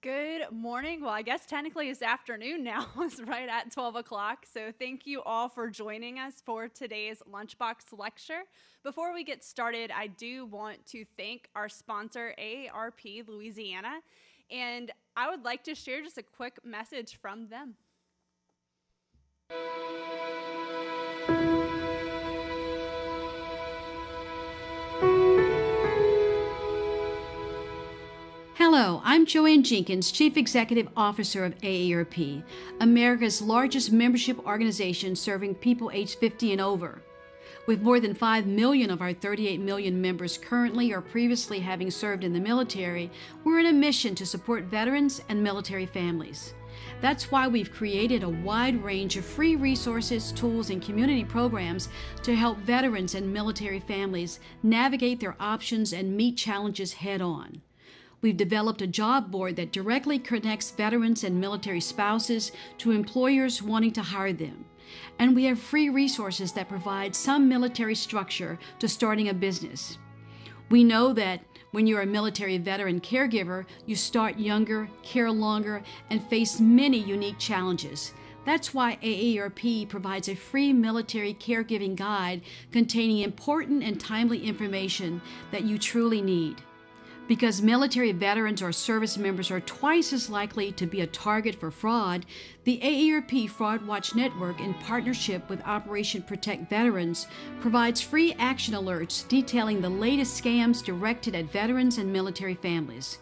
Good morning. Well, I guess technically it's afternoon now. It's right at 12 o'clock. So thank you all for joining us for today's Lunchbox lecture. Before we get started, I do want to thank our sponsor, AARP Louisiana, and I would like to share just a quick message from them. Hello, I'm Joanne Jenkins, Chief Executive Officer of AARP, America's largest membership organization serving people aged 50 and over. With more than 5 million of our 38 million members currently or previously having served in the military, we're on a mission to support veterans and military families. That's why we've created a wide range of free resources, tools, and community programs to help veterans and military families navigate their options and meet challenges head-on. We've developed a job board that directly connects veterans and military spouses to employers wanting to hire them. And we have free resources that provide some military structure to starting a business. We know that when you're a military veteran caregiver, you start younger, care longer, and face many unique challenges. That's why AARP provides a free military caregiving guide containing important and timely information that you truly need. Because military veterans or service members are twice as likely to be a target for fraud, the AARP Fraud Watch Network, in partnership with Operation Protect Veterans, provides free action alerts detailing the latest scams directed at veterans and military families.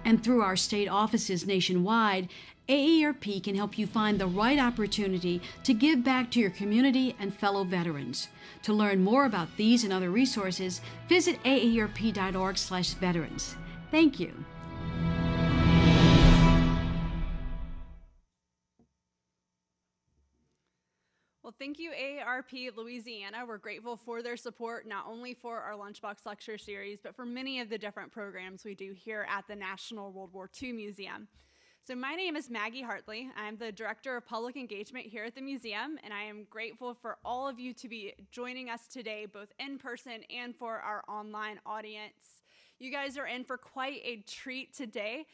And through our state offices nationwide, AARP can help you find the right opportunity to give back to your community and fellow veterans. To learn more about these and other resources, visit aarp.org/veterans. Thank you. Well, thank you, AARP Louisiana. We're grateful for their support, not only for our Lunchbox Lecture Series, but for many of the different programs we do here at the National World War II Museum. So my name is Maggie Hartley. I'm the Director of Public Engagement here at the museum, and I am grateful for all of you to be joining us today, both in person and for our online audience. You guys are in for quite a treat today.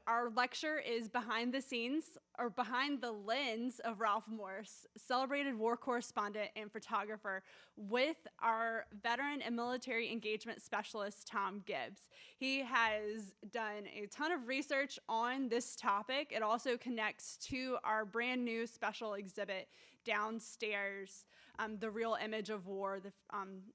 Our lecture is behind the scenes, or behind the lens of Ralph Morse, celebrated war correspondent and photographer, with our veteran and military engagement specialist, Tom Gibbs. He has done a ton of research on this topic. It also connects to our brand new special exhibit downstairs, The Real Image of War,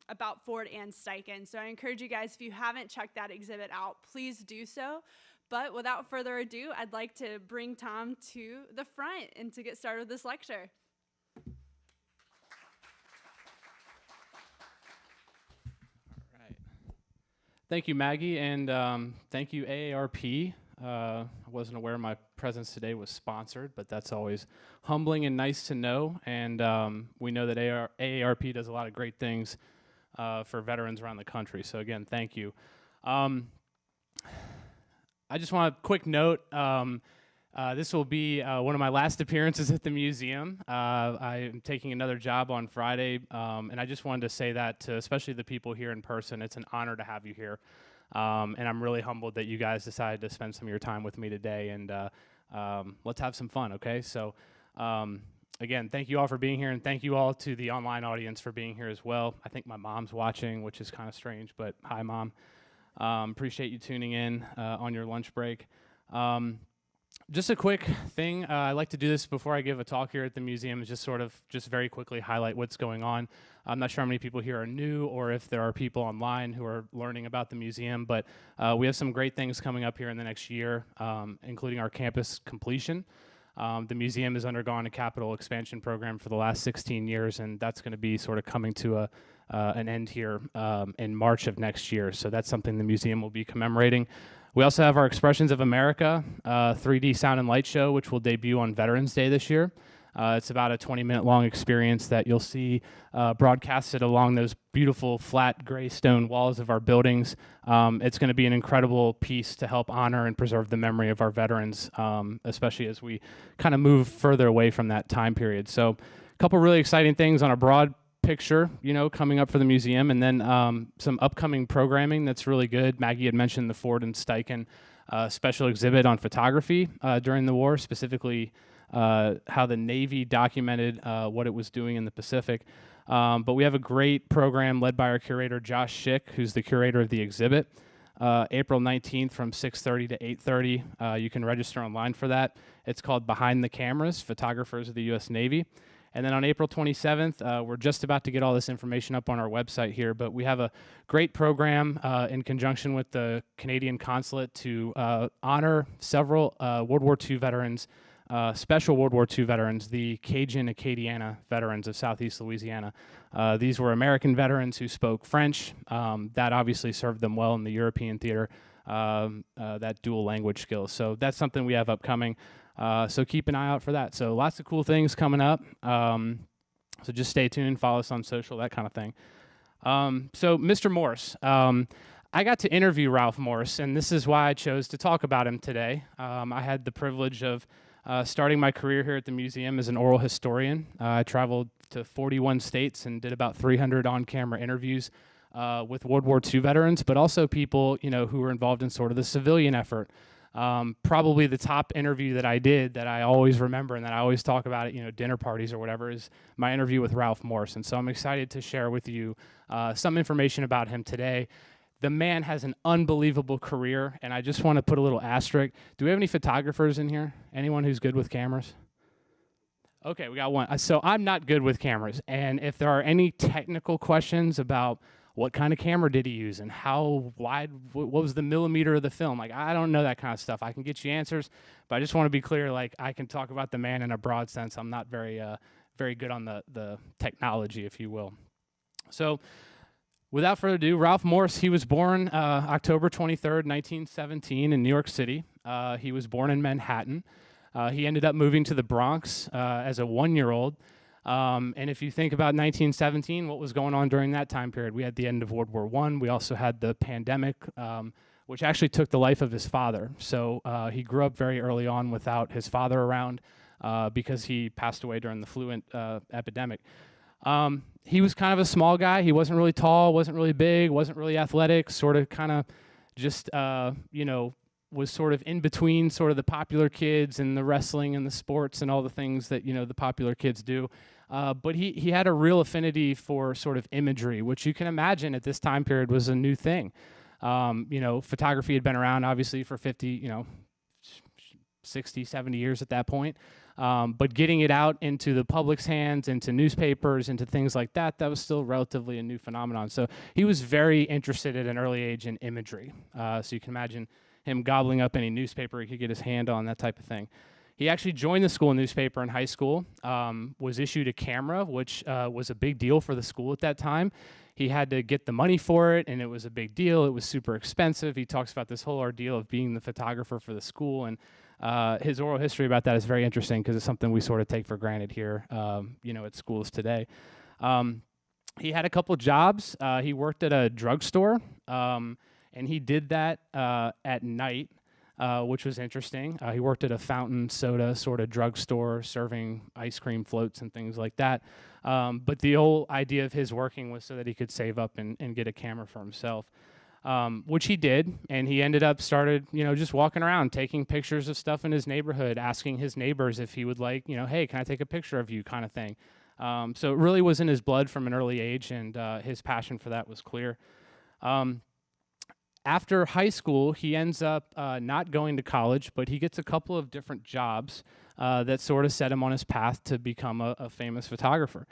about Ford and Steichen. So I encourage you guys, if you haven't checked that exhibit out, please do so. But without further ado, I'd like to bring Tom to the front and to get started with this lecture. All right. Thank you, Maggie, and thank you, AARP. I wasn't aware my presence today was sponsored, but that's always humbling and nice to know. And we know that AARP does a lot of great things for veterans around the country. So again, thank you. I just want a quick note. This will be one of my last appearances at the museum. I am taking another job on Friday, and I just wanted to say that to especially the people here in person. It's an honor to have you here, and I'm really humbled that you guys decided to spend some of your time with me today, and let's have some fun, okay? So again, thank you all for being here, and thank you all to the online audience for being here as well. I think my mom's watching, which is kind of strange, but hi, Mom. Appreciate you tuning in on your lunch break. Just a quick thing, I like to do this before I give a talk here at the museum, is just very quickly highlight what's going on. I'm not sure how many people here are new or if there are people online who are learning about the museum, but we have some great things coming up here in the next year, including our campus completion. The museum has undergone a capital expansion program for the last 16 years, and that's going to be sort of coming to an end here in March of next year. So that's something the museum will be commemorating. We also have our Expressions of America 3D sound and light show, which will debut on Veterans Day this year. It's about a 20-minute long experience that you'll see broadcasted along those beautiful flat gray stone walls of our buildings. It's going to be an incredible piece to help honor and preserve the memory of our veterans, especially as we kind of move further away from that time period. So a couple really exciting things on a broad picture, coming up for the museum, and then some upcoming programming that's really good. Maggie had mentioned the Ford and Steichen special exhibit on photography during the war, specifically how the Navy documented what it was doing in the Pacific. But we have a great program led by our curator, Josh Schick, who's the curator of the exhibit. April 19th from 6:30 to 8:30. You can register online for that. It's called Behind the Cameras, Photographers of the U.S. Navy. And then on April 27th, we're just about to get all this information up on our website here, but we have a great program in conjunction with the Canadian Consulate to honor several World War II veterans, special World War II veterans, the Cajun Acadiana veterans of Southeast Louisiana. These were American veterans who spoke French. That obviously served them well in the European theater, that dual language skills. So that's something we have upcoming. So keep an eye out for that. So lots of cool things coming up. So just stay tuned, follow us on social, that kind of thing. So Mr. Morse, I got to interview Ralph Morse, and this is why I chose to talk about him today. I had the privilege of starting my career here at the museum as an oral historian. I traveled to 41 states and did about 300 on-camera interviews with World War II veterans, but also people, who were involved in sort of the civilian effort. Probably the top interview that I did that I always remember and that I always talk about at dinner parties or whatever is my interview with Ralph Morse. And so I'm excited to share with you some information about him today. The man has an unbelievable career, and I just want to put a little asterisk. Do we have any photographers in here? Anyone who's good with cameras? Okay, we got one. So I'm not good with cameras, and if there are any technical questions about what kind of camera did he use and how wide, what was the millimeter of the film? I don't know that kind of stuff. I can get you answers, but I just want to be clear, I can talk about the man in a broad sense. I'm not very good on the technology, if you will. So without further ado, Ralph Morse, he was born October 23rd, 1917 in New York City. He was born in Manhattan. He ended up moving to the Bronx as a 1-year-old. And if you think about 1917, what was going on during that time period? We had the end of World War I. We also had the pandemic, which actually took the life of his father. So he grew up very early on without his father around because he passed away during the flu epidemic. He was kind of a small guy. He wasn't really tall, wasn't really big, wasn't really athletic, sort of kind of just, was sort of in between sort of the popular kids and the wrestling and the sports and all the things that, the popular kids do. But he had a real affinity for sort of imagery, which you can imagine at this time period was a new thing. Photography had been around obviously for 50, 60, 70 years at that point. But getting it out into the public's hands, into newspapers, into things like that, that was still relatively a new phenomenon. So he was very interested at an early age in imagery. So you can imagine him gobbling up any newspaper he could get his hand on, that type of thing. He actually joined the school newspaper in high school, was issued a camera, which was a big deal for the school at that time. He had to get the money for it, and it was a big deal. It was super expensive. He talks about this whole ordeal of being the photographer for the school, and his oral history about that is very interesting because it's something we sort of take for granted here, at schools today. He had a couple jobs. He worked at a drugstore, and he did that at night, which was interesting. He worked at a fountain soda sort of drugstore serving ice cream floats and things like that. But the whole idea of his working was so that he could save up and get a camera for himself, which he did. And he started, just walking around, taking pictures of stuff in his neighborhood, asking his neighbors if he would like, hey, can I take a picture of you kind of thing. So it really was in his blood from an early age, and his passion for that was clear. After high school, he ends up not going to college, but he gets a couple of different jobs that sort of set him on his path to become a famous photographer.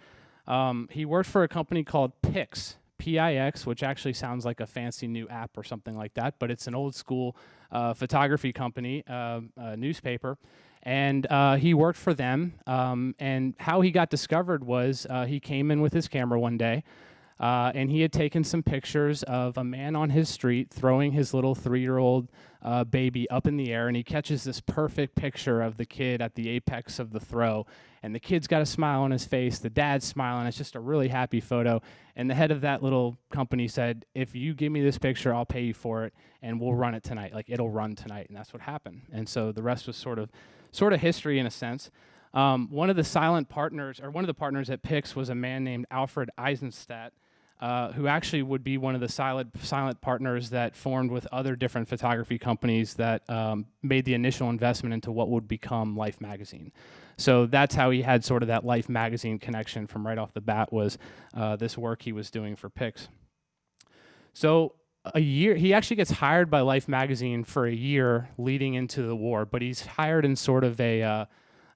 He worked for a company called Pix, P-I-X, which actually sounds like a fancy new app or something like that, but it's an old school photography company, newspaper. And he worked for them, and how he got discovered was he came in with his camera one day, and he had taken some pictures of a man on his street throwing his little 3-year-old baby up in the air, and he catches this perfect picture of the kid at the apex of the throw, and the kid's got a smile on his face, the dad's smiling, it's just a really happy photo, and the head of that little company said, if you give me this picture, I'll pay you for it, and we'll run it tonight, it'll run tonight, and that's what happened. And so the rest was sort of history in a sense. One of the partners at Pix was a man named Alfred Eisenstadt. who actually would be one of the silent partners that formed with other different photography companies that made the initial investment into what would become Life magazine. So that's how he had sort of that Life magazine connection from right off the bat, was this work he was doing for pics. So he actually gets hired by Life magazine for a year leading into the war, but he's hired in sort of a,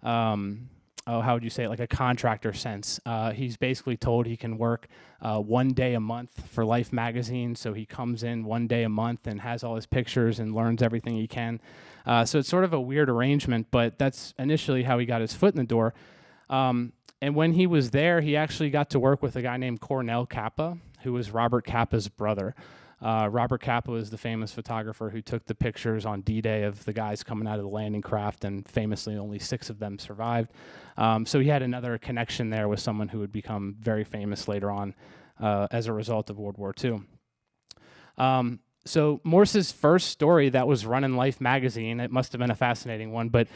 how would you say it, like a contractor sense. He's basically told he can work 1 day a month for Life magazine, so he comes in 1 day a month and has all his pictures and learns everything he can. So it's sort of a weird arrangement, but that's initially how he got his foot in the door. And when he was there, he actually got to work with a guy named Cornell Kappa, who was Robert Kappa's brother. Robert Kappa was the famous photographer who took the pictures on D-Day of the guys coming out of the landing craft, and famously only 6 of them survived. So he had another connection there with someone who would become very famous later on as a result of World War II. So Morse's first story that was run in Life magazine, it must have been a fascinating one, but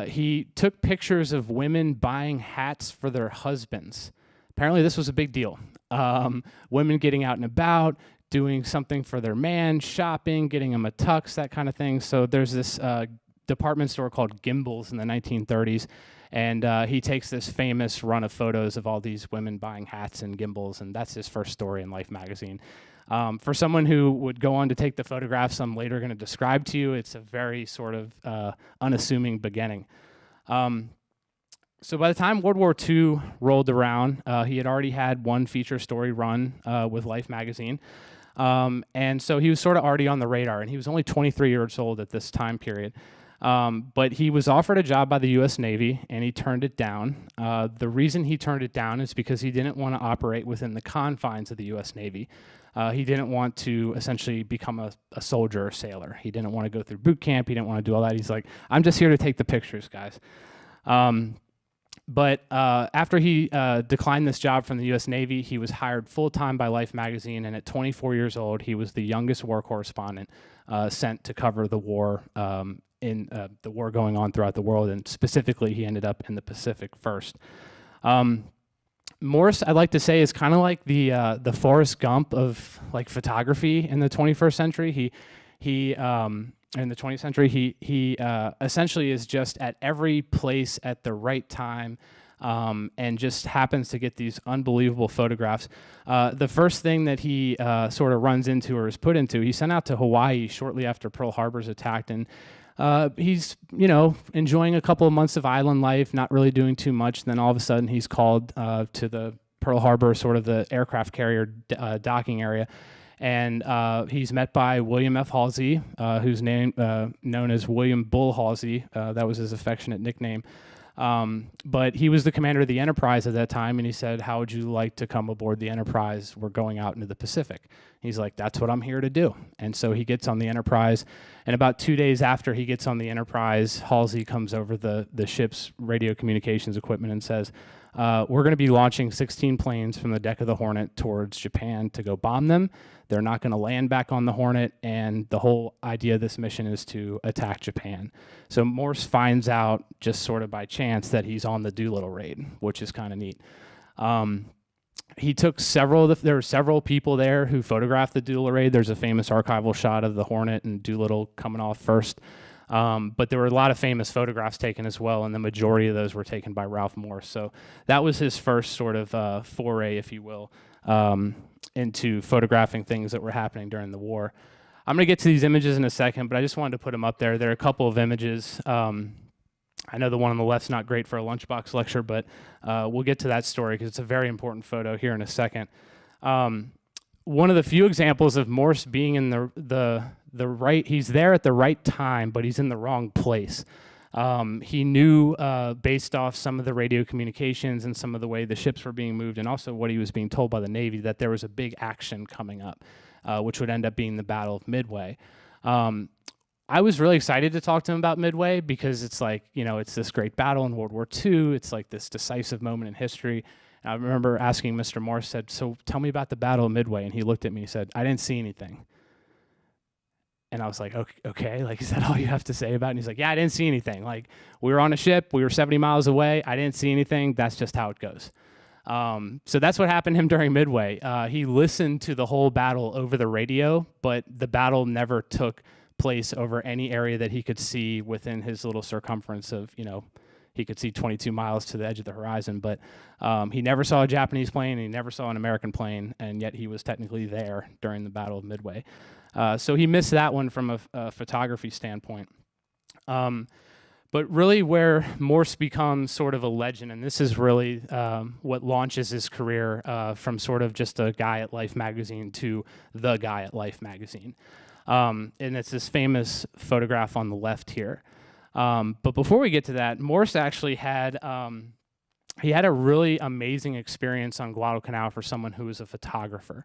he took pictures of women buying hats for their husbands. Apparently this was a big deal. Women getting out and about, doing something for their man, shopping, getting him a tux, that kind of thing. So there's this department store called Gimbel's in the 1930s, and he takes this famous run of photos of all these women buying hats and Gimbel's, and that's his first story in Life magazine. For someone who would go on to take the photographs I'm later going to describe to you, it's a very sort of unassuming beginning. So by the time World War II rolled around, he had already had one feature story run with Life magazine. And so he was sort of already on the radar, and he was only 23 years old at this time period. But he was offered a job by the U.S. Navy, and he turned it down. The reason he turned it down is because he didn't want to operate within the confines of the U.S. Navy. He didn't want to essentially become a soldier or sailor. He didn't want to go through boot camp. He didn't want to do all that. He's like, I'm just here to take the pictures, guys. But after he declined this job from the U.S. Navy, he was hired full-time by Life magazine, and at 24 years old, he was the youngest war correspondent sent to cover the war in the war going on throughout the world, and specifically, he ended up in the Pacific first. Morse, I'd like to say, is kind of like the Forrest Gump of like photography in the 21st century. In the 20th century, he essentially is just at every place at the right time, and just happens to get these unbelievable photographs. The first thing that he sort of runs into or is put into, he sent out to Hawaii shortly after Pearl Harbor's attacked, and he's, enjoying a couple of months of island life, not really doing too much. Then all of a sudden, he's called to the Pearl Harbor, sort of the aircraft carrier docking area. And he's met by William F. Halsey, who's known as William Bull Halsey. That was his affectionate nickname. But he was the commander of the Enterprise at that time, and he said, how would you like to come aboard the Enterprise? We're going out into the Pacific. He's like, that's what I'm here to do. And so he gets on the Enterprise, and about 2 days after he gets on the Enterprise, Halsey comes over the ship's radio communications equipment and says, we're going to be launching 16 planes from the deck of the Hornet towards Japan to go bomb them. They're not going to land back on the Hornet, and the whole idea of this mission is to attack Japan. So Morse finds out just sort of by chance that he's on the Doolittle raid, which is kind of neat. He took there were several people there who photographed the Doolittle raid. There's a famous archival shot of the Hornet and Doolittle coming off first. But there were a lot of famous photographs taken as well, and the majority of those were taken by Ralph Morse. So that was his first sort of foray, if you will, into photographing things that were happening during the war. I'm going to get to these images in a second, but I just wanted to put them up there. There are a couple of images. I know the one on the left's not great for a Lunchbox lecture, but we'll get to that story because it's a very important photo here in a second. One of the few examples of Morse being in the right, he's there at the right time, but he's in the wrong place. He knew, based off some of the radio communications and some of the way the ships were being moved, and also what he was being told by the Navy, that there was a big action coming up, which would end up being the Battle of Midway. I was really excited to talk to him about Midway because it's like, it's this great battle in World War II. It's like this decisive moment in history. And I remember asking Mr. Morse, said, so tell me about the Battle of Midway. And he looked at me and said, I didn't see anything. And I was like, okay, like, is that all you have to say about it? And he's like, yeah, I didn't see anything. Like, we were on a ship, we were 70 miles away, I didn't see anything, that's just how it goes. So that's what happened to him during Midway. He listened to the whole battle over the radio, but the battle never took place over any area that he could see within his little circumference of, he could see 22 miles to the edge of the horizon, but he never saw a Japanese plane, and he never saw an American plane, and yet he was technically there during the Battle of Midway. So he missed that one from a photography standpoint. But really where Morse becomes sort of a legend, and this is really what launches his career from sort of just a guy at Life magazine to the guy at Life magazine. And it's this famous photograph on the left here. But before we get to that, Morse actually had he had a really amazing experience on Guadalcanal for someone who was a photographer.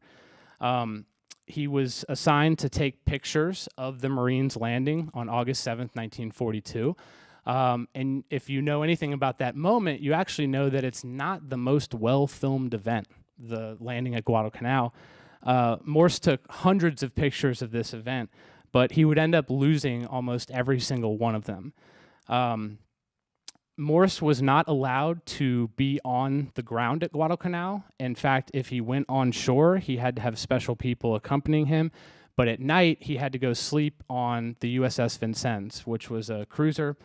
He was assigned to take pictures of the Marines landing on August 7th, 1942. And if you know anything about that moment, you actually know that it's not the most well-filmed event, the landing at Guadalcanal. Morse took hundreds of pictures of this event, but he would end up losing almost every single one of them. Morse was not allowed to be on the ground at Guadalcanal. In fact, if he went on shore, he had to have special people accompanying him. But at night, he had to go sleep on the USS Vincennes, which was a cruiser,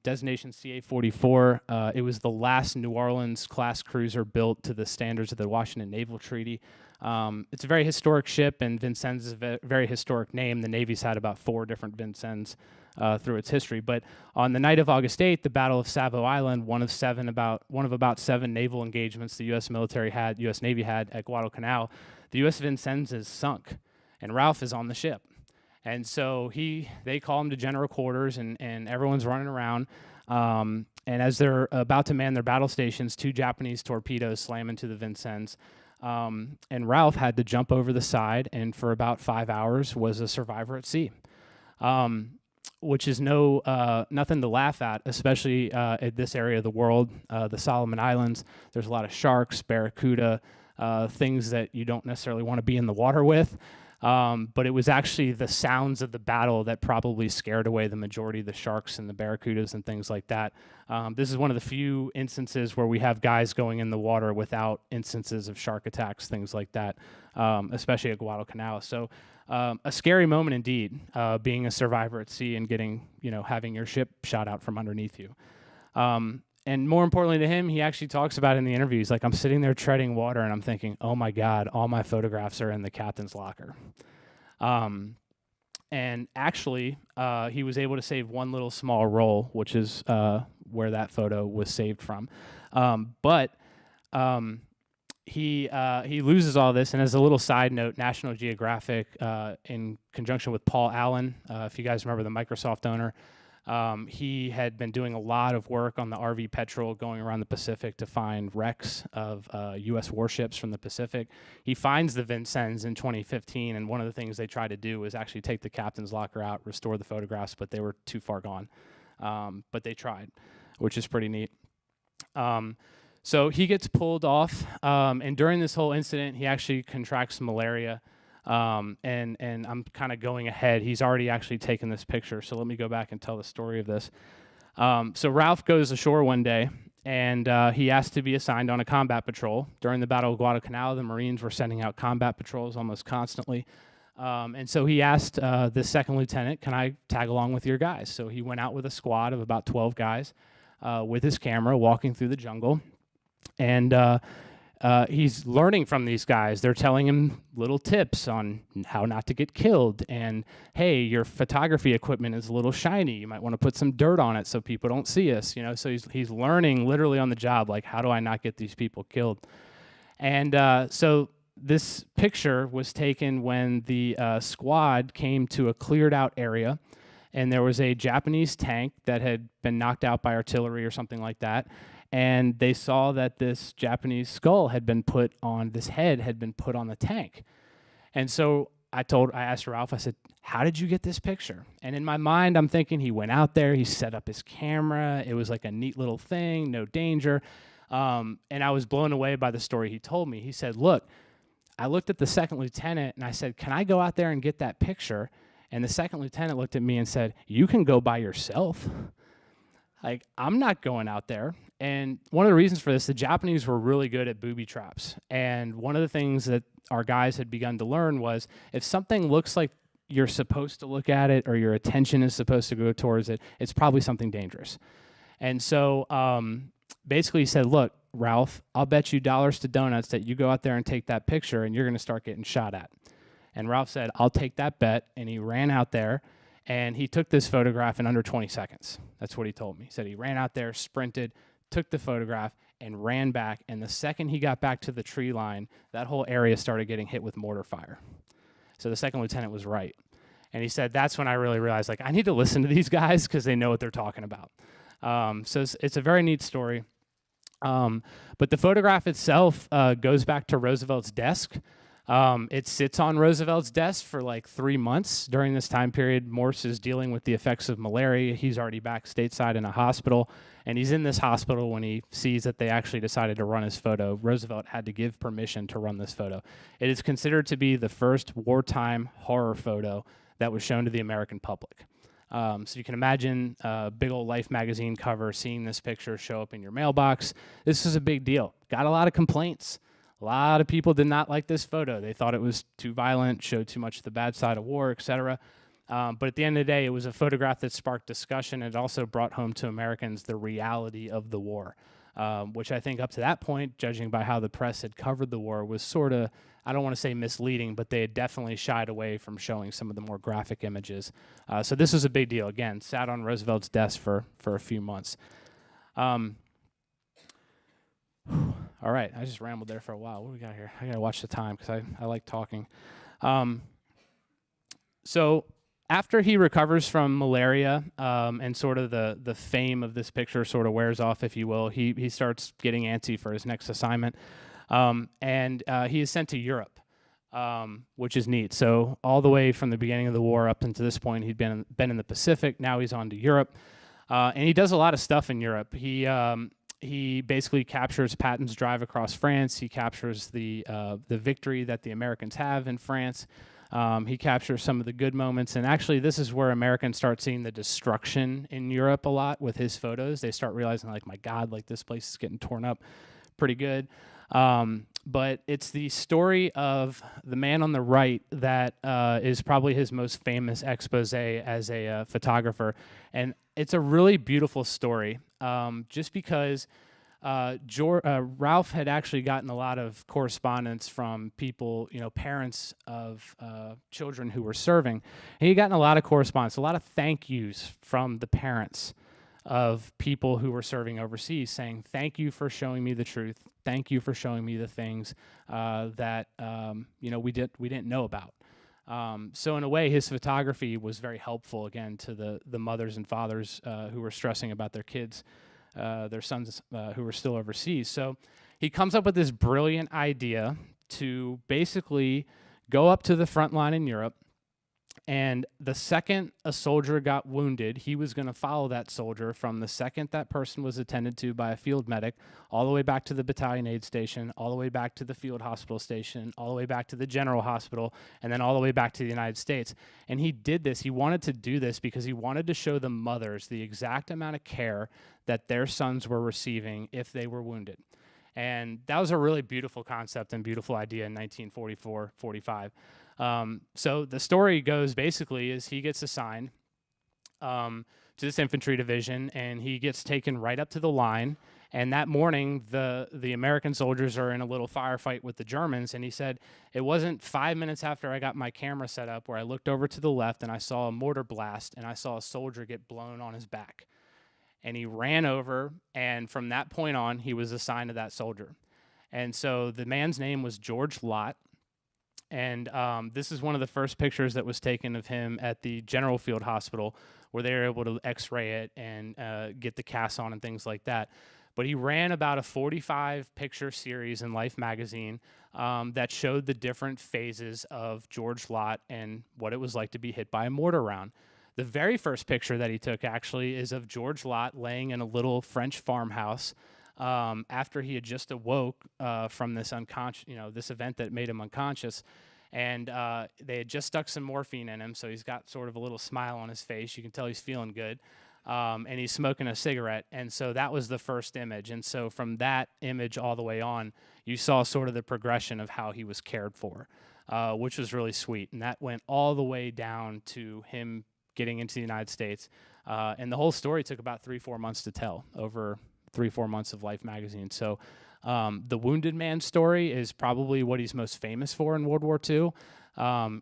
designation CA-44. It was the last New Orleans-class cruiser built to the standards of the Washington Naval Treaty. It's a very historic ship, and Vincennes is a very historic name. The Navy's had about 4 different Vincennes through its history. But on the night of August 8th, the Battle of Savo Island, one of about 7 naval engagements the U.S. Navy had at Guadalcanal, the U.S. Vincennes is sunk, and Ralph is on the ship. And so they call him to general quarters, and everyone's running around. And as they're about to man their battle stations, 2 Japanese torpedoes slam into the Vincennes. And Ralph had to jump over the side, and for about 5 hours was a survivor at sea, which is nothing to laugh at, especially at this area of the world, the Solomon Islands. There's a lot of sharks, barracuda, things that you don't necessarily want to be in the water with. But it was actually the sounds of the battle that probably scared away the majority of the sharks and the barracudas and things like that. This is one of the few instances where we have guys going in the water without instances of shark attacks, things like that, especially at Guadalcanal. So a scary moment indeed, being a survivor at sea and having your ship shot out from underneath you. And more importantly to him, he actually talks about it in the interview. He's like, I'm sitting there treading water, and I'm thinking, oh my God, all my photographs are in the captain's locker. And actually, he was able to save one little small roll, which is where that photo was saved from. But he loses all this, and as a little side note, National Geographic, in conjunction with Paul Allen, if you guys remember the Microsoft owner, he had been doing a lot of work on the RV Petrel going around the Pacific to find wrecks of U.S. warships from the Pacific. He finds the Vincennes in 2015, and one of the things they tried to do was actually take the captain's locker out, restore the photographs, but they were too far gone. But they tried, which is pretty neat. So he gets pulled off, and during this whole incident, he actually contracts malaria. And I'm kind of going ahead. He's already actually taken this picture, so let me go back and tell the story of this. So Ralph goes ashore one day, and he asked to be assigned on a combat patrol. During the Battle of Guadalcanal, the Marines were sending out combat patrols almost constantly. And so he asked the second lieutenant, can I tag along with your guys? So he went out with a squad of about 12 guys with his camera walking through the jungle. And he's learning from these guys. They're telling him little tips on how not to get killed. And, hey, your photography equipment is a little shiny. You might want to put some dirt on it so people don't see us. So he's learning literally on the job, like, how do I not get these people killed? And so this picture was taken when the squad came to a cleared out area, and there was a Japanese tank that had been knocked out by artillery or something like that. And they saw that this Japanese skull had been put on, this head had been put on the tank. And so I asked Ralph, I said, how did you get this picture? And in my mind, I'm thinking he went out there, he set up his camera, it was like a neat little thing, no danger. And I was blown away by the story he told me. He said, look, I looked at the second lieutenant and I said, can I go out there and get that picture? And the second lieutenant looked at me and said, you can go by yourself. Like, I'm not going out there. And one of the reasons for this, the Japanese were really good at booby traps. And one of the things that our guys had begun to learn was if something looks like you're supposed to look at it or your attention is supposed to go towards it, it's probably something dangerous. And so basically he said, look, Ralph, I'll bet you dollars to donuts that you go out there and take that picture and you're going to start getting shot at. And Ralph said, I'll take that bet. And he ran out there and he took this photograph in under 20 seconds. That's what he told me. He said he ran out there, sprinted, took the photograph, and ran back. And the second he got back to the tree line, that whole area started getting hit with mortar fire. So the second lieutenant was right. And he said, that's when I really realized, like, I need to listen to these guys because they know what they're talking about. So it's a very neat story. But the photograph itself goes back to Roosevelt's desk. It sits on Roosevelt's desk for like 3 months. During this time period, Morse is dealing with the effects of malaria. He's already back stateside in a hospital, and he's in this hospital when he sees that they actually decided to run his photo. Roosevelt had to give permission to run this photo. It is considered to be the first wartime horror photo that was shown to the American public. So you can imagine a big old Life magazine cover, seeing this picture show up in your mailbox. This is a big deal. Got a lot of complaints. A lot of people did not like this photo. They thought it was too violent, showed too much of the bad side of war, etc. But at the end of the day, it was a photograph that sparked discussion. It also brought home to Americans the reality of the war, which I think up to that point, judging by how the press had covered the war, was sort of, I don't want to say misleading, but they had definitely shied away from showing some of the more graphic images. So this was a big deal. Again, sat on Roosevelt's desk for a few months. All right, I just rambled there for a while. What do we got here? I got to watch the time because I like talking. So after he recovers from malaria and sort of the fame of this picture sort of wears off, if you will, he starts getting antsy for his next assignment. And he is sent to Europe, which is neat. So all the way from the beginning of the war up until this point, he'd been in the Pacific. Now he's on to Europe. And he does a lot of stuff in Europe. He basically captures Patton's drive across France. He captures the victory that the Americans have in France. He captures some of the good moments. And actually, this is where Americans start seeing the destruction in Europe a lot with his photos. They start realizing, like, my God, like this place is getting torn up pretty good. But it's the story of the man on the right that is probably his most famous expose as a photographer. And it's a really beautiful story, just because Ralph had actually gotten a lot of correspondence from people, parents of children who were serving. And he'd gotten a lot of correspondence, a lot of thank yous from the parents of people who were serving overseas, saying, thank you for showing me the truth. Thank you for showing me the things that we didn't know about. So in a way, his photography was very helpful, again, to the mothers and fathers who were stressing about their kids, their sons who were still overseas. So he comes up with this brilliant idea to basically go up to the front line in Europe, and the second a soldier got wounded, he was going to follow that soldier from the second that person was attended to by a field medic, all the way back to the battalion aid station, all the way back to the field hospital station, all the way back to the general hospital, and then all the way back to the United States. And he did this. He wanted to do this because he wanted to show the mothers the exact amount of care that their sons were receiving if they were wounded. And that was a really beautiful concept and beautiful idea in 1944-45. So the story goes basically is he gets assigned to this infantry division, and he gets taken right up to the line. And that morning, the American soldiers are in a little firefight with the Germans. And he said, it wasn't 5 minutes after I got my camera set up where I looked over to the left and I saw a mortar blast and I saw a soldier get blown on his back. And he ran over, and from that point on, he was assigned to that soldier. And so the man's name was George Lott. And this is one of the first pictures that was taken of him at the General Field Hospital, where they were able to x-ray it and get the casts on and things like that. But he ran about a 45-picture series in Life magazine that showed the different phases of George Lott and what it was like to be hit by a mortar round. The very first picture that he took, actually, is of George Lott laying in a little French farmhouse after he had just awoke from this this event that made him unconscious. And they had just stuck some morphine in him, so he's got sort of a little smile on his face. You can tell he's feeling good. and he's smoking a cigarette. And so that was the first image. And so from that image all the way on, you saw sort of the progression of how he was cared for, which was really sweet. And that went all the way down to him getting into the United States. And the whole story took about 3-4 months to tell, over 3-4 months of Life magazine. So the Wounded Man story is probably what he's most famous for in World War II,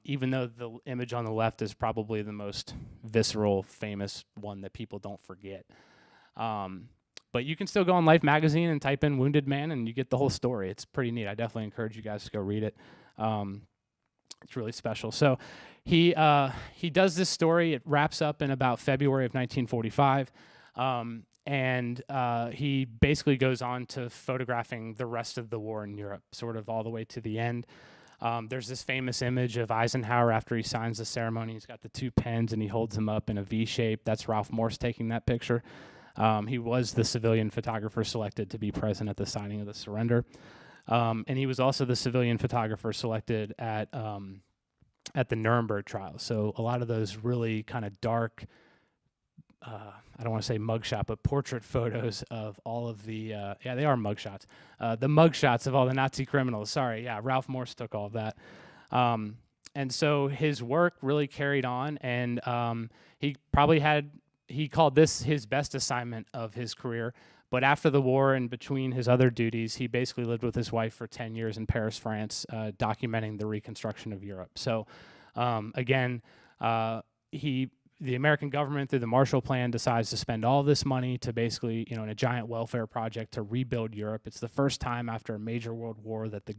even though the image on the left is probably the most visceral, famous one that people don't forget. But you can still go on Life magazine and type in Wounded Man, and you get the whole story. It's pretty neat. I definitely encourage you guys to go read it. It's really special. So he does this story. It wraps up in about February of 1945. And he basically goes on to photographing the rest of the war in Europe, sort of all the way to the end. There's this famous image of Eisenhower after he signs the ceremony. He's got the 2 pens, and he holds them up in a V shape. That's Ralph Morse taking that picture. He was the civilian photographer selected to be present at the signing of the surrender. And he was also the civilian photographer selected at the Nuremberg trial. So a lot of those really kind of dark, I don't want to say mugshot, but portrait photos of all of the, they are mugshots. The mugshots of all the Nazi criminals. Sorry, yeah, Ralph Morse took all of that. And so his work really carried on, and he called this his best assignment of his career. But after the war and between his other duties, he basically lived with his wife for 10 years in Paris, France, documenting the reconstruction of Europe. So again, the American government, through the Marshall Plan, decides to spend all this money to basically, in a giant welfare project to rebuild Europe. It's the first time after a major world war that the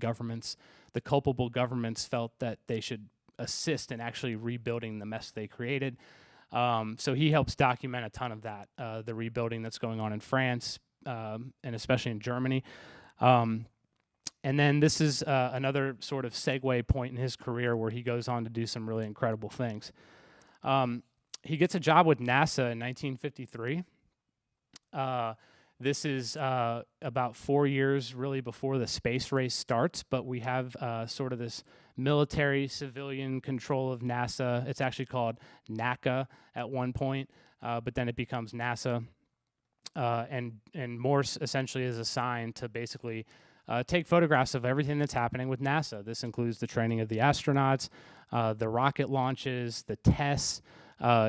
culpable governments felt that they should assist in actually rebuilding the mess they created. So he helps document a ton of that, the rebuilding that's going on in France, and especially in Germany. And then this is another sort of segue point in his career where he goes on to do some really incredible things. He gets a job with NASA in 1953. This is about 4 years really before the space race starts, but we have sort of this military civilian control of NASA. It's actually called NACA at one point, but then it becomes NASA. And Morse essentially is assigned to basically take photographs of everything that's happening with NASA. This includes the training of the astronauts, the rocket launches, the tests,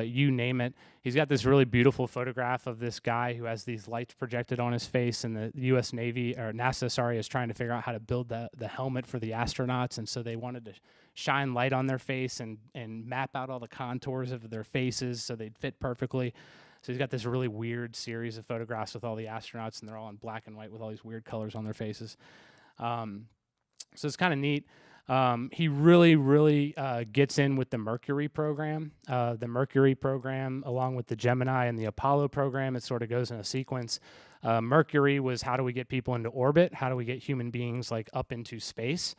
you name it. He's got this really beautiful photograph of this guy who has these lights projected on his face, and the U.S. Navy, or NASA, is trying to figure out how to build the helmet for the astronauts, and so they wanted to shine light on their face and map out all the contours of their faces so they'd fit perfectly. So he's got this really weird series of photographs with all the astronauts, and they're all in black and white with all these weird colors on their faces. So it's kind of neat. He really gets in with the Mercury program. The Mercury program, along with the Gemini and the Apollo program, it sort of goes in a sequence. Mercury was, how do we get people into orbit? How do we get human beings up into space?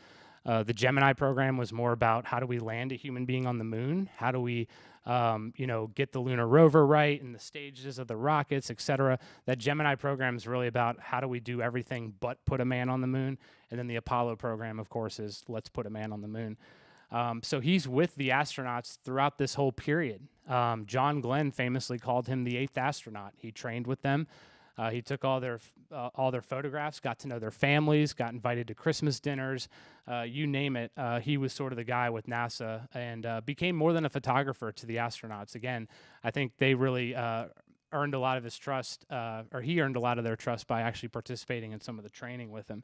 The Gemini program was more about how do we land a human being on the moon? How do we get the lunar rover right and the stages of the rockets, etc. That Gemini program is really about how do we do everything but put a man on the moon. And then the Apollo program, of course, is let's put a man on the moon. So he's with the astronauts throughout this whole period. John Glenn famously called him the 8th astronaut. He trained with them. He took all their photographs, got to know their families, got invited to Christmas dinners, you name it. He was sort of the guy with NASA, and became more than a photographer to the astronauts. Again, I think they really earned a lot of his trust, or he earned a lot of their trust by actually participating in some of the training with him.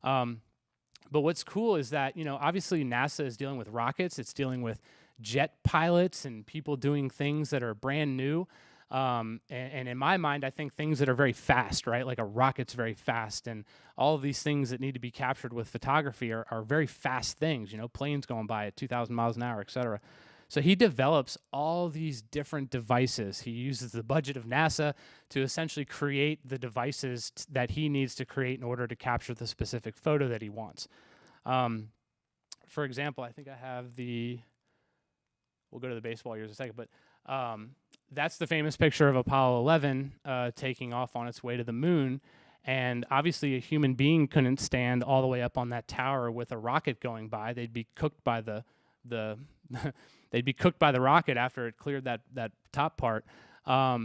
But what's cool is that, obviously NASA is dealing with rockets. It's dealing with jet pilots and people doing things that are brand new. And in my mind, I think things that are very fast, right? Like a rocket's very fast, and all of these things that need to be captured with photography are very fast things, planes going by at 2,000 miles an hour, et cetera. So he develops all these different devices. He uses the budget of NASA to essentially create the devices that he needs to create in order to capture the specific photo that he wants. For example, I think I have we'll go to the baseball years in a second, but that's the famous picture of Apollo 11 taking off on its way to the moon. And obviously a human being couldn't stand all the way up on that tower with a rocket going by. They'd be cooked by they'd be cooked by the rocket after it cleared that top part.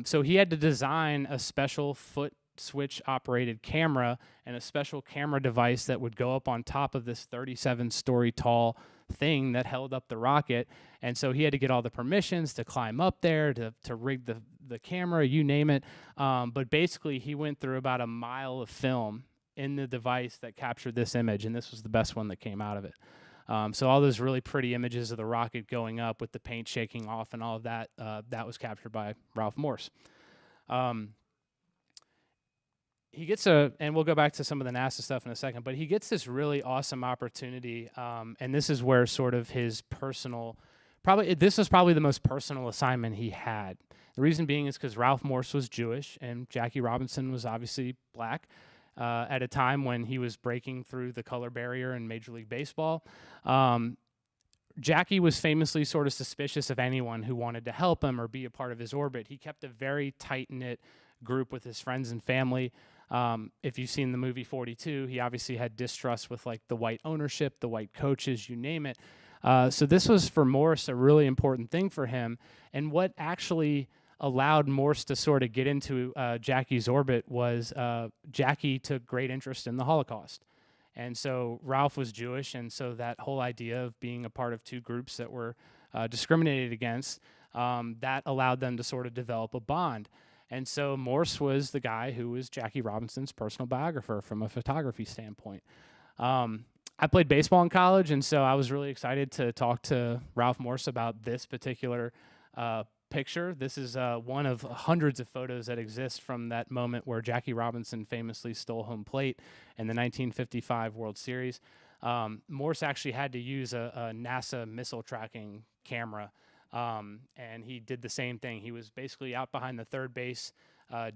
So he had to design a special foot switch operated camera and a special camera device that would go up on top of this 37-story tall thing that held up the rocket. And so he had to get all the permissions to climb up there, to rig the camera, you name it. But basically, he went through about a mile of film in the device that captured this image, and this was the best one that came out of it. So all those really pretty images of the rocket going up with the paint shaking off and all of that, that was captured by Ralph Morse. He gets and we'll go back to some of the NASA stuff in a second, but he gets this really awesome opportunity, and this is where sort of his personal, this was probably the most personal assignment he had. The reason being is because Ralph Morse was Jewish, and Jackie Robinson was obviously black. At a time when he was breaking through the color barrier in Major League Baseball. Jackie was famously sort of suspicious of anyone who wanted to help him or be a part of his orbit. He kept a very tight-knit group with his friends and family. If you've seen the movie 42, he obviously had distrust with like the white ownership, the white coaches, you name it. So this was for Morse a really important thing for him. And what actually allowed Morse to sort of get into Jackie's orbit was Jackie took great interest in the Holocaust. And so Ralph was Jewish, and so that whole idea of being a part of two groups that were discriminated against, that allowed them to sort of develop a bond. And so Morse was the guy who was Jackie Robinson's personal biographer from a photography standpoint. I played baseball in college, and so I was really excited to talk to Ralph Morse about this particular picture. This is one of hundreds of photos that exist from that moment where Jackie Robinson famously stole home plate in the 1955 World Series. Morse actually had to use a NASA missile tracking camera, and he did the same thing. He was basically out behind the third base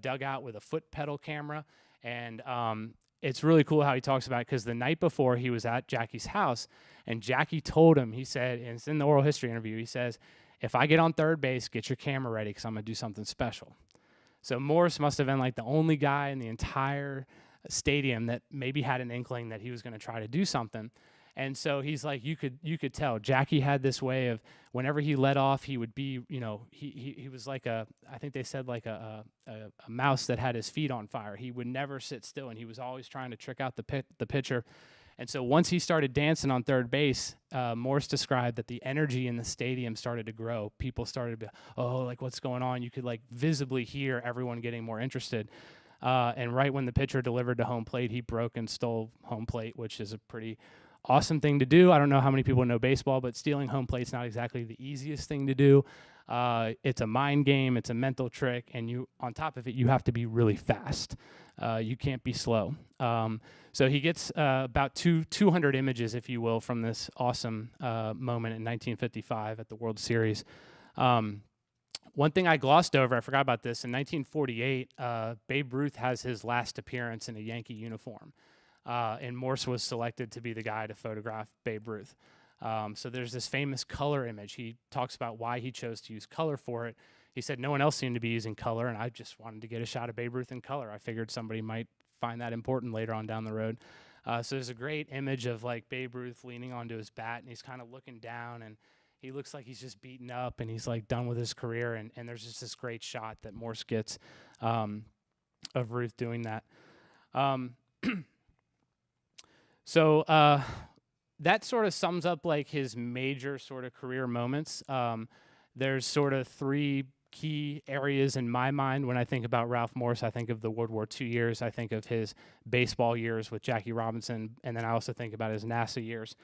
dugout with a foot pedal camera, and it's really cool how he talks about it, because the night before he was at Jackie's house, and Jackie told him, he said, and it's in the oral history interview, he says, "If I get on third base, get your camera ready because I'm going to do something special." So Morse must have been like the only guy in the entire stadium that maybe had an inkling that he was going to try to do something. And so he's like, you could tell Jackie had this way of whenever he let off, he would be, he was like I think they said like a mouse that had his feet on fire. He would never sit still, and he was always trying to trick out the pitcher. And so once he started dancing on third base, Morse described that the energy in the stadium started to grow. People started to be, oh, like what's going on? You could like visibly hear everyone getting more interested. And right when the pitcher delivered to home plate, he broke and stole home plate, which is a pretty awesome thing to do. I don't know how many people know baseball, but stealing home plate's not exactly the easiest thing to do. It's a mind game, it's a mental trick, and you, on top of it, you have to be really fast. You can't be slow. So he gets about 200 images, if you will, from this awesome moment in 1955 at the World Series. One thing I glossed over, I forgot about this, in 1948, Babe Ruth has his last appearance in a Yankee uniform. And Morse was selected to be the guy to photograph Babe Ruth. So there's this famous color image. He talks about why he chose to use color for it. He said no one else seemed to be using color, and I just wanted to get a shot of Babe Ruth in color. I figured somebody might find that important later on down the road. So there's a great image of like Babe Ruth leaning onto his bat, and he's kind of looking down, and he looks like he's just beaten up, and he's like done with his career. And there's just this great shot that Morse gets of Ruth doing that. So that sort of sums up like his major sort of career moments. There's sort of three key areas in my mind when I think about Ralph Morse. I think of the World War II years. I think of his baseball years with Jackie Robinson, and then I also think about his NASA years.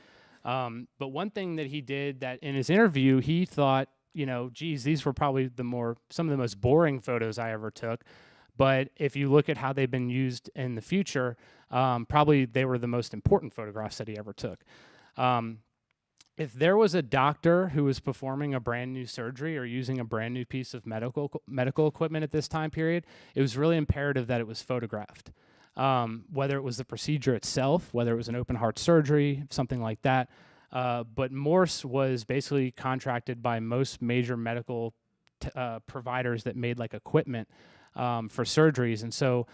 But one thing that he did that in his interview, he thought, geez, these were probably some of the most boring photos I ever took. But if you look at how they've been used in the future, probably they were the most important photographs that he ever took. If there was a doctor who was performing a brand new surgery or using a brand new piece of medical equipment at this time period, it was really imperative that it was photographed. Whether it was the procedure itself, whether it was an open heart surgery, something like that. But Morse was basically contracted by most major medical providers that made like equipment for surgeries. And so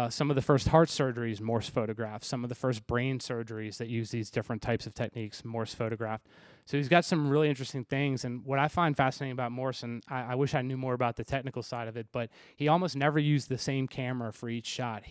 some of the first heart surgeries, Morse photographed. Some of the first brain surgeries that use these different types of techniques, Morse photographed. So he's got some really interesting things. And what I find fascinating about Morse, and I wish I knew more about the technical side of it, but he almost never used the same camera for each shot.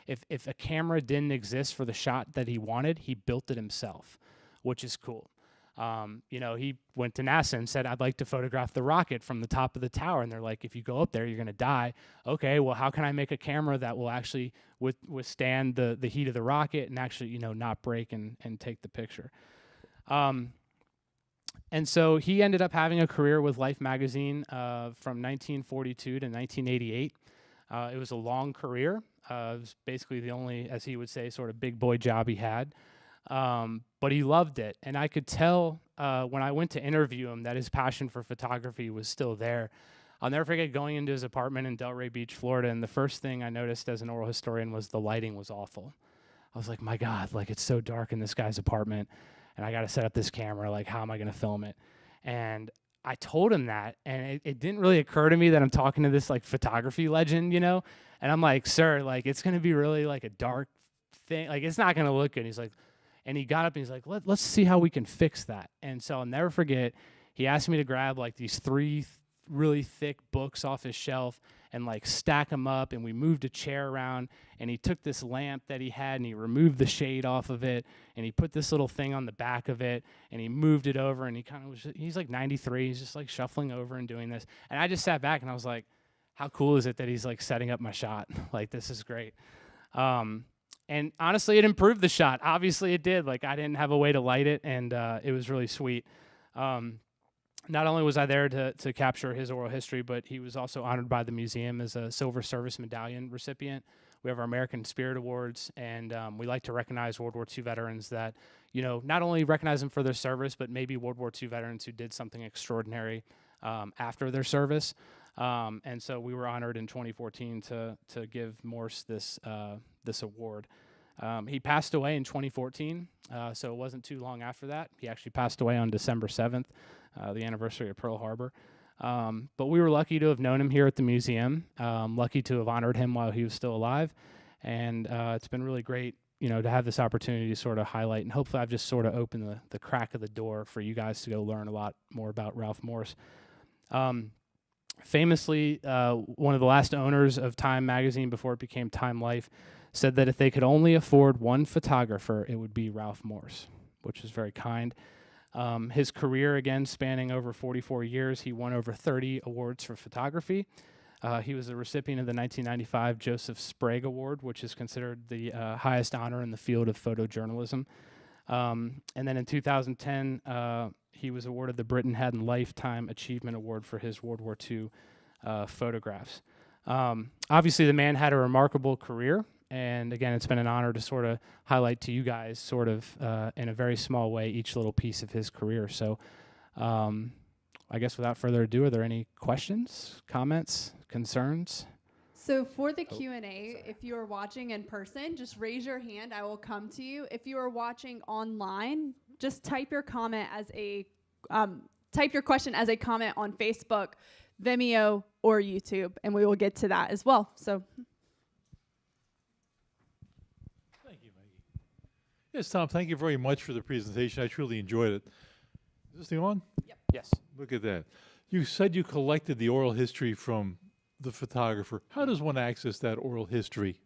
If a camera didn't exist for the shot that he wanted, he built it himself, which is cool. He went to NASA and said, I'd like to photograph the rocket from the top of the tower. And they're like, if you go up there, you're going to die. Okay, well, how can I make a camera that will actually withstand the heat of the rocket and actually, not break and take the picture? And so he ended up having a career with Life magazine from 1942 to 1988. It was a long career. It was basically the only, as he would say, sort of big boy job he had. But he loved it. And I could tell when I went to interview him that his passion for photography was still there. I'll never forget going into his apartment in Delray Beach, Florida, and the first thing I noticed as an oral historian was the lighting was awful. I was like, my God, like it's so dark in this guy's apartment, and I got to set up this camera. Like, how am I going to film it? And I told him that, and it didn't really occur to me that I'm talking to this like photography legend, And I'm like, sir, like it's going to be really like a dark thing. Like it's not going to look good. He's like, and he got up and he's like, let's see how we can fix that. And so I'll never forget, he asked me to grab like these three really thick books off his shelf and like stack them up, and we moved a chair around, and he took this lamp that he had and he removed the shade off of it, and he put this little thing on the back of it, and he moved it over, and he's like 93, he's just like shuffling over and doing this. And I just sat back and I was like, how cool is it that he's like setting up my shot? Like, this is great. And honestly, it improved the shot. Obviously it did. Like, I didn't have a way to light it, and it was really sweet. Not only was I there to capture his oral history, but he was also honored by the museum as a Silver Service Medallion recipient. We have our American Spirit Awards, and we like to recognize World War II veterans that, not only recognize them for their service, but maybe World War II veterans who did something extraordinary after their service. And so we were honored in 2014 to give Morse this award. He passed away in 2014, so it wasn't too long after that. He actually passed away on December 7th, the anniversary of Pearl Harbor. But we were lucky to have known him here at the museum, lucky to have honored him while he was still alive. And it's been really great, to have this opportunity to sort of highlight, and hopefully I've just sort of opened the crack of the door for you guys to go learn a lot more about Ralph Morse. Famously, one of the last owners of Time magazine before it became Time Life said that if they could only afford one photographer, it would be Ralph Morse, which is very kind. His career, again, spanning over 44 years, he won over 30 awards for photography. He was a recipient of the 1995 Joseph Sprague Award, which is considered the highest honor in the field of photojournalism. And then in 2010, he was awarded the Britain Haddon Lifetime Achievement Award for his World War II photographs. Obviously, the man had a remarkable career, and again, it's been an honor to sort of highlight to you guys sort of in a very small way each little piece of his career. So I guess without further ado, are there any questions, comments, concerns? So for the Q&A, if you are watching in person, just raise your hand. I will come to you. If you are watching online, just type your comment as type your question as a comment on Facebook, Vimeo, or YouTube, and we will get to that as well. So. Thank you, Maggie. Yes, Tom, thank you very much for the presentation. I truly enjoyed it. Is this thing on? Yep. Yes. Look at that. You said you collected the oral history from the photographer. How does one access that oral history?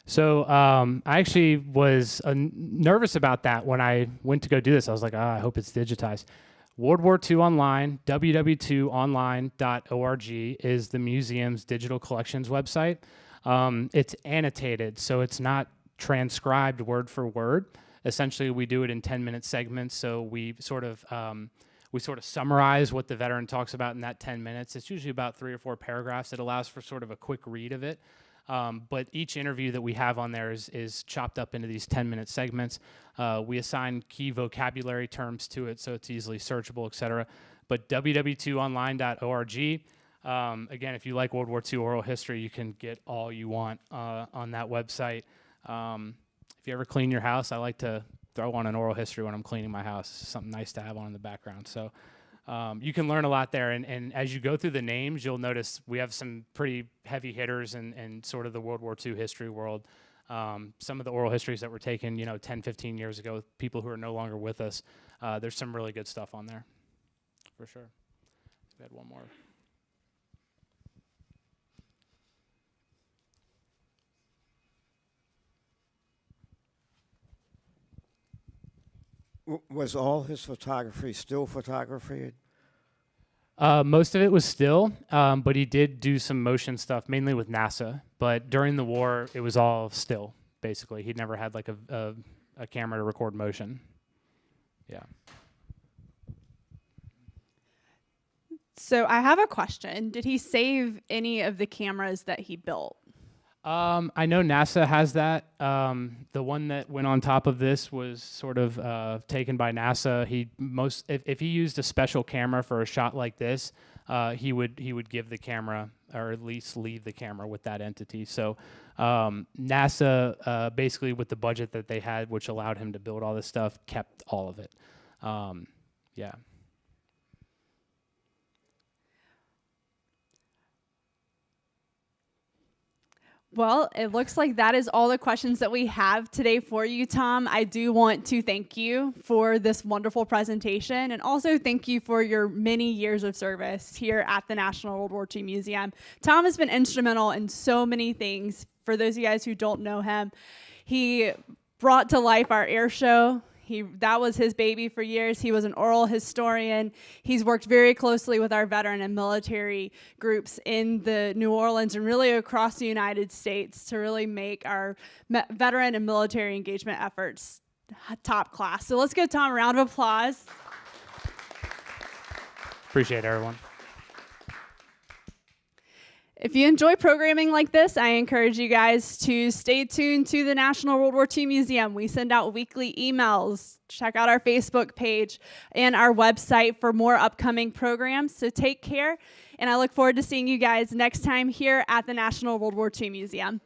So I actually was nervous about that when I went to go do this. I was like, I hope it's digitized. World War II Online, www.online.org is the museum's digital collections website. It's annotated, so it's not transcribed word for word. Essentially, we do it in 10-minute segments, so we sort of summarize what the veteran talks about in that 10 minutes. It's usually about 3 or 4 paragraphs. It allows for sort of a quick read of it. But each interview that we have on there is chopped up into these 10-minute segments. We assign key vocabulary terms to it, so it's easily searchable, et cetera. But www.online.org, again, if you like World War II oral history, you can get all you want on that website. If you ever clean your house, I like to throw on an oral history when I'm cleaning my house. It's something nice to have on in the background. So you can learn a lot there. And as you go through the names, you'll notice we have some pretty heavy hitters in sort of the World War II history world. Some of the oral histories that were taken, 10, 15 years ago, people who are no longer with us. there's some really good stuff on there, for sure. We had one more. Was all his photography still photography? Most of it was still, but he did do some motion stuff, mainly with NASA. But during the war, it was all still, basically. He'd never had like a camera to record motion. Yeah. So I have a question. Did he save any of the cameras that he built? I know NASA has that. The one that went on top of this was sort of taken by NASA. If he used a special camera for a shot like this, he would give the camera, or at least leave the camera with that entity. So NASA, basically with the budget that they had, which allowed him to build all this stuff, kept all of it. Yeah. Well, it looks like that is all the questions that we have today for you, Tom. I do want to thank you for this wonderful presentation, and also thank you for your many years of service here at the National World War II Museum. Tom has been instrumental in so many things. For those of you guys who don't know him, he brought to life our air show. That was his baby for years. He was an oral historian. He's worked very closely with our veteran and military groups in the New Orleans and really across the United States to really make our veteran and military engagement efforts top class. So let's give Tom a round of applause. Appreciate it, everyone. If you enjoy programming like this, I encourage you guys to stay tuned to the National World War II Museum. We send out weekly emails. Check out our Facebook page and our website for more upcoming programs. So take care, and I look forward to seeing you guys next time here at the National World War II Museum.